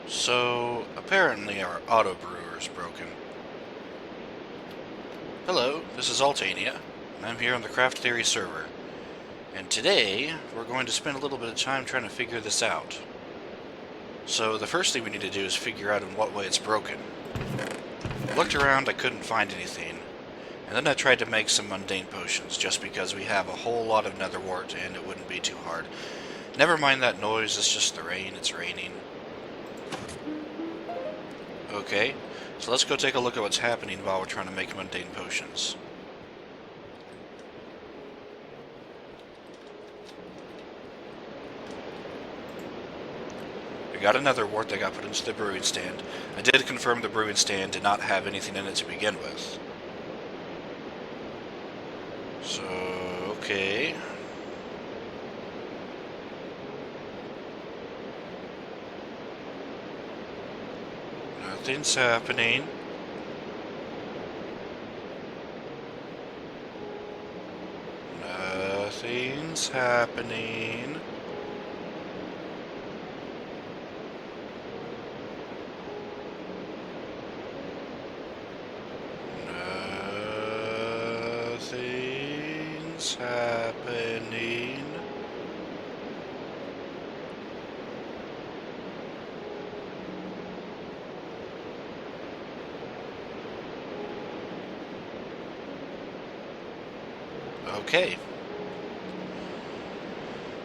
So, apparently our auto brewer is broken. Hello, this is Altania, and I'm here on the CraftTheory server. And today, we're going to spend a little bit of time trying to figure this out. So, the first thing we need to do is figure out in what way it's broken. I looked around, I couldn't find anything. And then I tried to make some mundane potions, just because we have a whole lot of nether wart and it wouldn't be too hard. Never mind that noise, it's just the rain, it's raining. Okay, so let's go take a look at what's happening while we're trying to make mundane potions. We got another wart that got put into the brewing stand. I did confirm the brewing stand did not have anything in it to begin with. So, okay. Nothing's happening. Nothing's happening. Nothing's happening. Okay.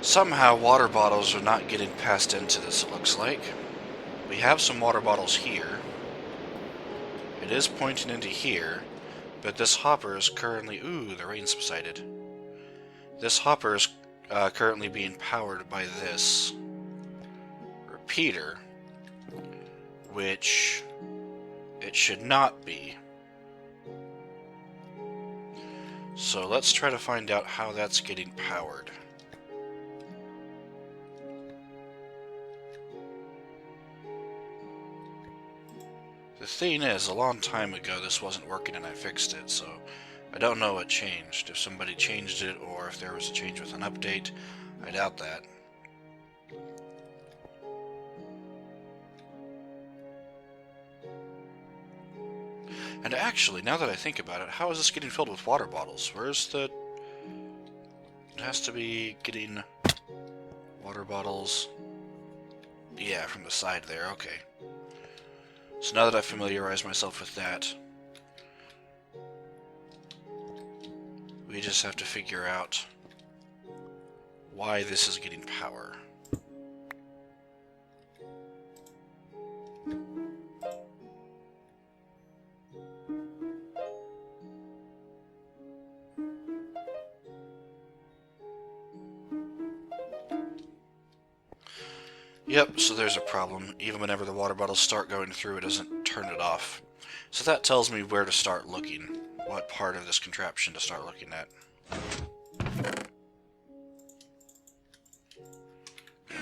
Somehow water bottles are not getting passed into this, it looks like. We have some water bottles here. It is pointing into here, but this hopper is currently... Ooh, the rain subsided. This hopper is currently being powered by this repeater, which it should not be. So let's try to find out how that's getting powered. The thing is, a long time ago this wasn't working and I fixed it, so I don't know what changed. If somebody changed it or if there was a change with an update, I doubt that. And actually, now that I think about it, how is this getting filled with water bottles? Where's the... It has to be getting water bottles... Yeah, from the side there, okay. So now that I've familiarized myself with that, we just have to figure out why this is getting power. Yep, so there's a problem. Even whenever the water bottles start going through, it doesn't turn it off. So that tells me where to start looking. What part of this contraption to start looking at.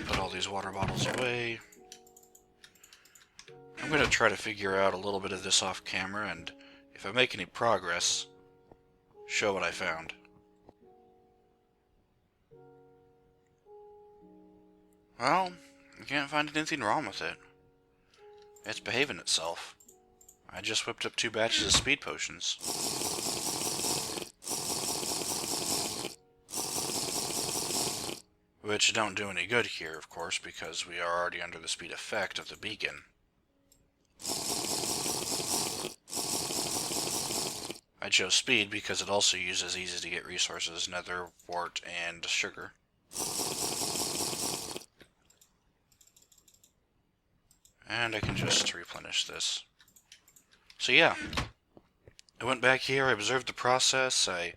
Put all these water bottles away. I'm going to try to figure out a little bit of this off camera, and if I make any progress, show what I found. Well, I can't find anything wrong with it. It's behaving itself. I just whipped up 2 batches of speed potions. Which don't do any good here, of course, because we are already under the speed effect of the beacon. I chose speed because it also uses easy to get resources, nether, wart, and sugar. And I can just replenish this. So yeah, I went back here, I observed the process, I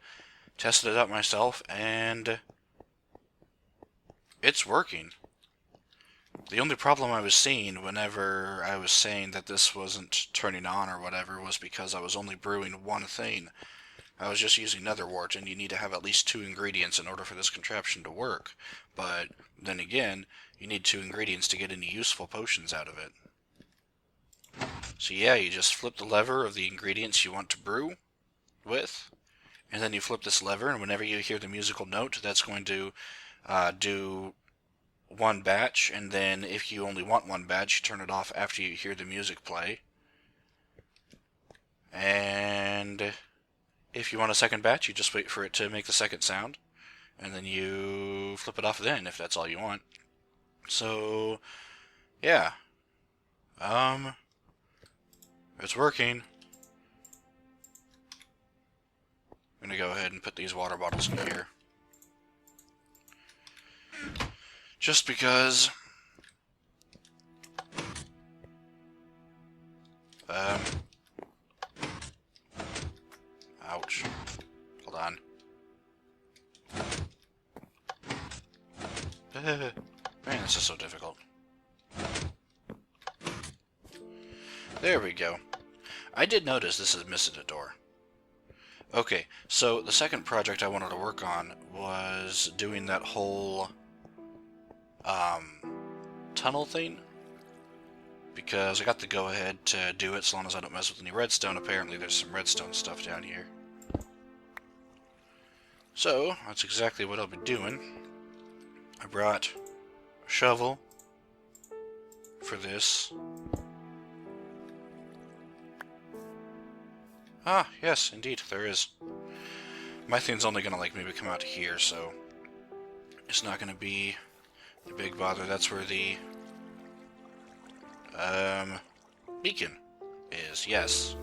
tested it out myself, and it's working. The only problem I was seeing whenever I was saying that this wasn't turning on or whatever was because I was only brewing one thing. I was just using nether wart, and you need to have at least 2 ingredients in order for this contraption to work. But then again, you need 2 ingredients to get any useful potions out of it. So yeah, you just flip the lever of the ingredients you want to brew with, and then you flip this lever, and whenever you hear the musical note, that's going to do one batch, and then if you only want one batch, you turn it off after you hear the music play. And if you want a second batch, you just wait for it to make the second sound, and then you flip it off then, if that's all you want. So, yeah. It's working. I'm gonna go ahead and put these water bottles in here. Just because... Ouch. Hold on. Man, this is so difficult. There we go. I did notice this is missing a door. Okay, so the second project I wanted to work on was doing that whole tunnel thing, because I got the go-ahead to do it so long as I don't mess with any redstone. Apparently there's some redstone stuff down here. So, that's exactly what I'll be doing. I brought a shovel for this. Ah, yes, indeed, there is. My thing's only gonna, like, maybe come out here, so it's not gonna be a big bother. That's where the beacon is. Yes,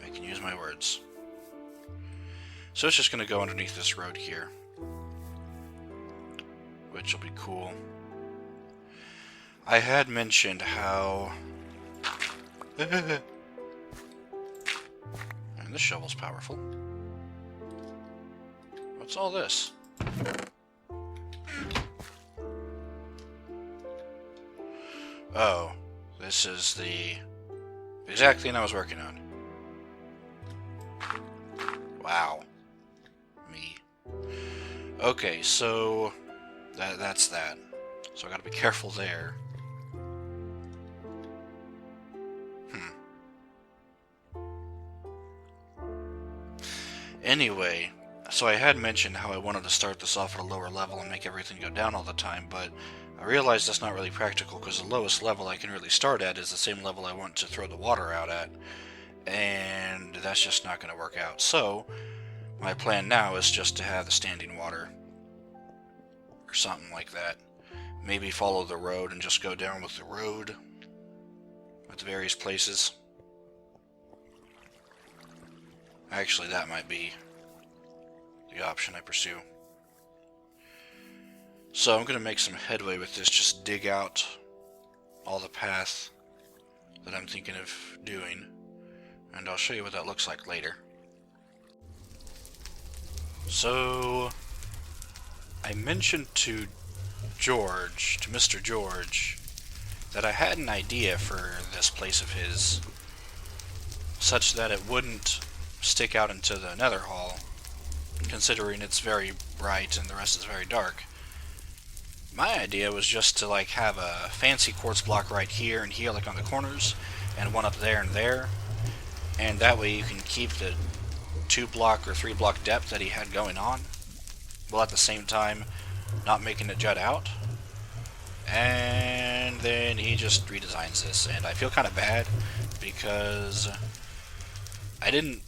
I can use my words. So it's just gonna go underneath this road here, which will be cool. I had mentioned how... And this shovel's powerful. What's all this? Oh, this is the exact thing I was working on. Wow. Me. Okay, so that's that. So I gotta be careful there. Anyway, so I had mentioned how I wanted to start this off at a lower level and make everything go down all the time, but I realized that's not really practical, because the lowest level I can really start at is the same level I want to throw the water out at, and that's just not going to work out. So, my plan now is just to have the standing water, or something like that. Maybe follow the road and just go down with the road at the various places. Actually, that might be the option I pursue. So I'm going to make some headway with this, just dig out all the path that I'm thinking of doing, and I'll show you what that looks like later. So, I mentioned to Mr. George, that I had an idea for this place of his, such that it wouldn't stick out into the nether hall, considering it's very bright and the rest is very dark. My idea was just to like have a fancy quartz block right here and here, like on the corners, and one up there and there, and that way you can keep the 2-block or 3-block depth that he had going on, while at the same time not making it jut out. And then he just redesigns this, and I feel kind of bad because I didn't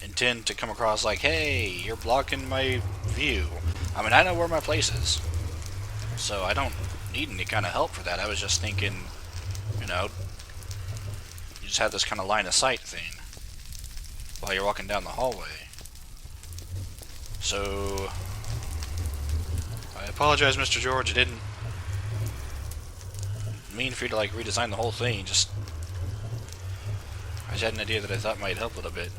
intend to come across like, hey, you're blocking my view. I mean, I know where my place is, so I don't need any kind of help for that. I was just thinking, you know, you just have this kind of line of sight thing while you're walking down the hallway. So, I apologize, Mr. George. I didn't mean for you to like redesign the whole thing. I just had an idea that I thought might help a little bit.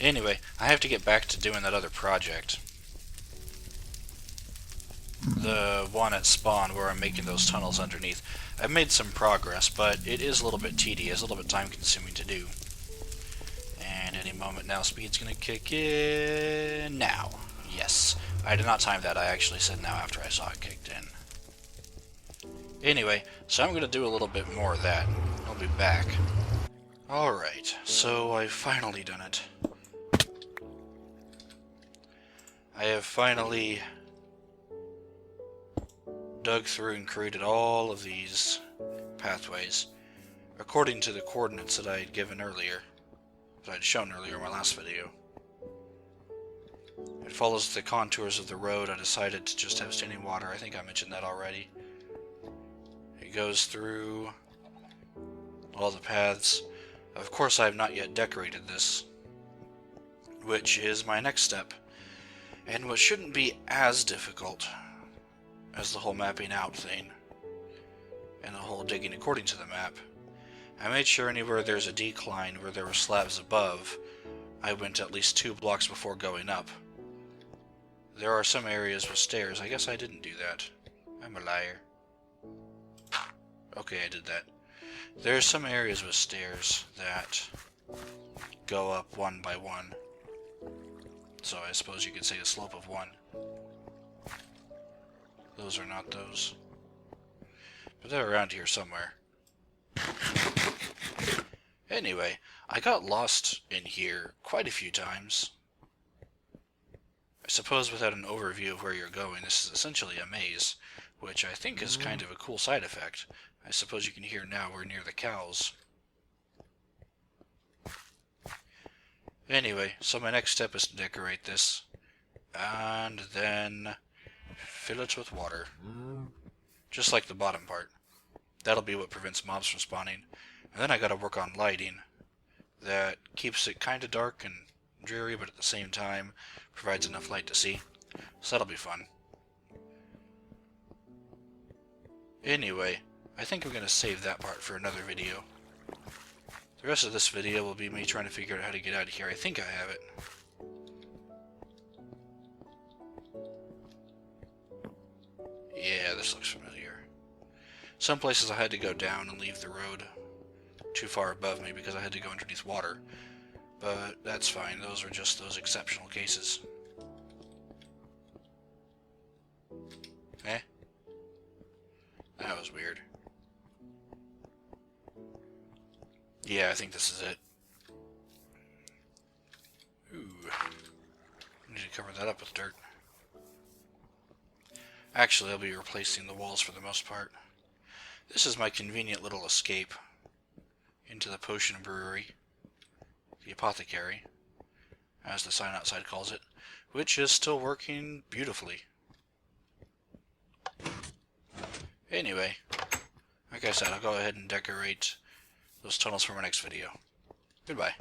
Anyway, I have to get back to doing that other project. The one at spawn where I'm making those tunnels underneath. I've made some progress, but it is a little bit tedious, a little bit time consuming to do. And any moment now, speed's gonna kick in now. Yes. I did not time that, I actually said now after I saw it kicked in. Anyway, so I'm gonna do a little bit more of that. I'll be back. Alright, so I've finally done it. I have finally dug through and created all of these pathways according to the coordinates that I had given earlier, that I had shown earlier in my last video. It follows the contours of the road. I decided to just have standing water. I think I mentioned that already. It goes through all the paths. Of course, I have not yet decorated this, which is my next step, and what shouldn't be as difficult as the whole mapping out thing and the whole digging according to the map. I made sure anywhere there's a decline where there were slabs above, I went at least 2 blocks before going up. There are some areas with stairs. I guess I didn't do that. I'm a liar. Okay, I did that. There are some areas with stairs that go up 1 by 1. So I suppose you could say a slope of 1. Those are not those. But they're around here somewhere. Anyway, I got lost in here quite a few times. I suppose without an overview of where you're going, this is essentially a maze, which I think is kind of a cool side effect. I suppose you can hear now we're near the cows. Anyway, so my next step is to decorate this, and then fill it with water. Just like the bottom part. That'll be what prevents mobs from spawning. And then I gotta work on lighting. That keeps it kinda dark and dreary, but at the same time provides enough light to see. So that'll be fun. Anyway, I think I'm gonna save that part for another video. The rest of this video will be me trying to figure out how to get out of here. I think I have it. Yeah, this looks familiar. Some places I had to go down and leave the road too far above me because I had to go underneath water. But that's fine, those are just those exceptional cases. Eh? That was weird. Yeah, I think this is it. Ooh. I need to cover that up with dirt. Actually, I'll be replacing the walls for the most part. This is my convenient little escape into the potion brewery, the Apothecary, as the sign outside calls it, which is still working beautifully. Anyway, like I said, I'll go ahead and decorate those tunnels for my next video. Goodbye.